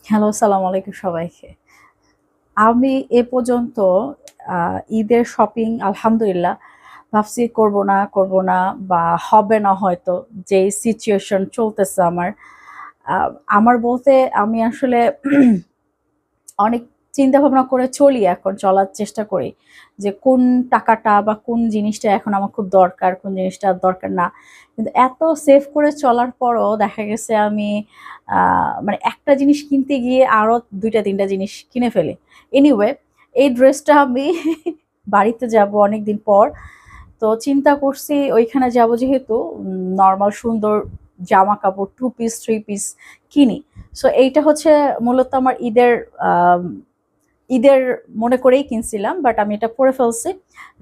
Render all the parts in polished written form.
Hello, আসসালামু আলাইকুম সবাইকে। আমি এ পর্যন্ত ঈদের শপিং আলহামদুলিল্লাহ ভাবছি করব না বা হবে না হয়তো। যেই সিচুয়েশন চলতেছে আ আমার বলতে আমি আসলে অনেক চিন্তাভাবনা করে চলি এখন, চলার চেষ্টা করি। যে কোন টাকাটা বা কোন জিনিসটা এখন আমার খুব দরকার, কোন জিনিসটা আর দরকার না। কিন্তু এত সেভ করে চলার পরও দেখা গেছে আমি আ মানে একটা জিনিস কিনতে গিয়ে আরো ২ টা ৩ টা জিনিস কিনে ফেলি। এনিওয়ে এই ড্রেসটা আমি বাড়িতে যাবো অনেকদিন পর। তো চিন্তা করছি ওইখানে যাবো যেহেতু নরমাল সুন্দর জামাকাপড় 2 পিস 3 পিস কিনি। সো এইটা হচ্ছে মূলত আমার আম ঈদের মনে করেই কিনছিলাম। বাট আমি এটা পরে ফেলছি।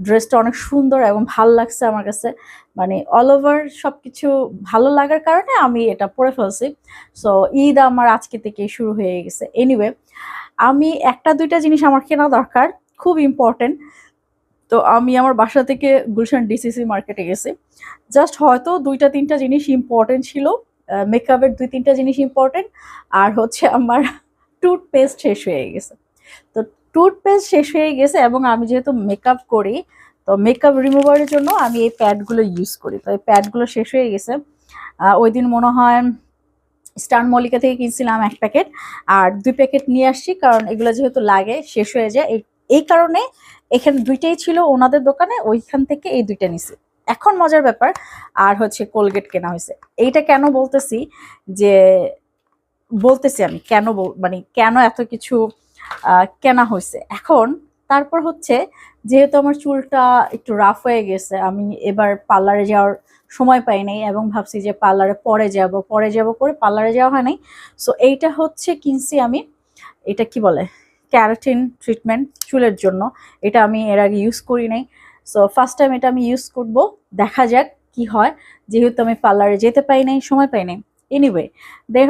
ড্রেসটা অনেক সুন্দর এবং ভাল লাগছে আমার কাছে। মানে অল ওভার সবকিছু ভালো লাগার কারণে আমি এটা পরে ফেলছি। সো ঈদ আমার আজকে থেকেই শুরু হয়ে গেছে। এনিওয়ে আমি ১ টা ২ টা জিনিস আমার কেনা দরকার। খুব ইম্পোর্টেন্ট। তো আমি আমার বাসা থেকে গুলশান ডিসিসি মার্কেটে গেছি। জাস্ট হয়তো ২ টা ৩ টা জিনিস ইম্পোর্টেন্ট ছিল। মেকআপের ২-৩ টা জিনিস ইম্পোর্টেন্ট। আর হচ্ছে আমার টুথপেস্ট শেষ হয়ে গেছে। তো টুথপেস্ট শেষ হয়ে গেছে এবং আমি যেহেতু মেকআপ করি, তো মেকআপ রিমুভার এর জন্য আমি এই প্যাডগুলো ইউজ করি। তো এই প্যাডগুলো শেষ হয়ে গেছে। ওইদিন মনে হয় স্টার মল্লিকা থেকে কিনছিলাম ১ প্যাকেট। আর ২ প্যাকেট নিয়ে আসছি কারণ এগুলো যেহেতু লাগে শেষ হয়ে যায়। এই কারণে এখানে ২ টাই ছিল ওনাদের দোকানে, ওইখান থেকে এই ২ টা নিছি। এখন মজার ব্যাপার আর হচ্ছে কোলগেট কেনা হইছে। এইটা কেন বলতেছি যে বলতেছি আমি মানে কেন এত কিছু কেনা হইছে। এখন তারপর হচ্ছে যেহেতু আমার চুলটা একটু রাফ হয়ে গেছে, আমি এবার পার্লারে যাওয়ার সময় পাই নাই এবং ভাবছি যে পার্লারে পরে যাব করে পার্লারে যাওয়া হয় নাই। সো এইটা হচ্ছে কিনছি আমি। এটা কি বলে? ক্যারাটিন ট্রিটমেন্ট চুলের জন্য। এটা আমি এর আগে ইউজ করি নাই। সো ফার্স্ট টাইম এটা আমি ইউজ করব। দেখা যাক কি হয়। যেহেতু আমি পার্লারে যেতে পারি নাই, সময় পাই নাই। এনিওয়ে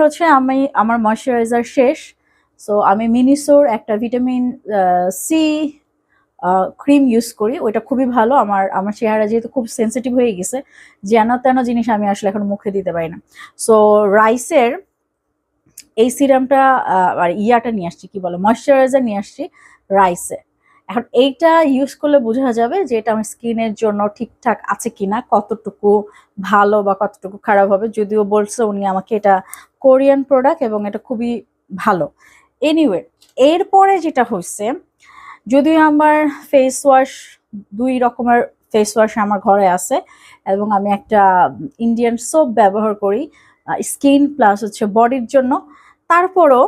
হচ্ছে আমি আমার ময়েশ্চারাইজার শেষ। সো আমি মিনিসোর একটা ভিটামিন সি ক্রিম ইউজ করি। ওইটা খুবই ভালো। আমার চেহারা যেহেতু খুব সেনসিটিভ হয়ে গেছে, যেন-তেন জিনিস আমি আসলে এখন মুখে দিতে পারি না। সো রাইসের এই সিরামটা আর ইয়াটা নিয়ে আসছি, কি বলে? ময়েশ্চারাইজার নিয়ে আসছি রাইসে। এখন এইটা ইউজ করলে বোঝা যাবে যে এটা আমার স্কিনের জন্য ঠিকঠাক আছে কিনা, কতটুকু ভালো বা কতটুকু খারাপ হবে। যদিও বলছে উনি আমাকে এটা কোরিয়ান প্রোডাক্ট এবং এটা খুবই ভালো। এনিওয়ে এরপরে যেটা হইছে, যদিও আমার ফেস ওয়াশ ২ রকমের ফেস ওয়াশ আমার ঘরে আছে এবং আমি একটা ইন্ডিয়ান সোপ ব্যবহার করি স্কিন প্লাস হচ্ছে বডির জন্য। তারপরও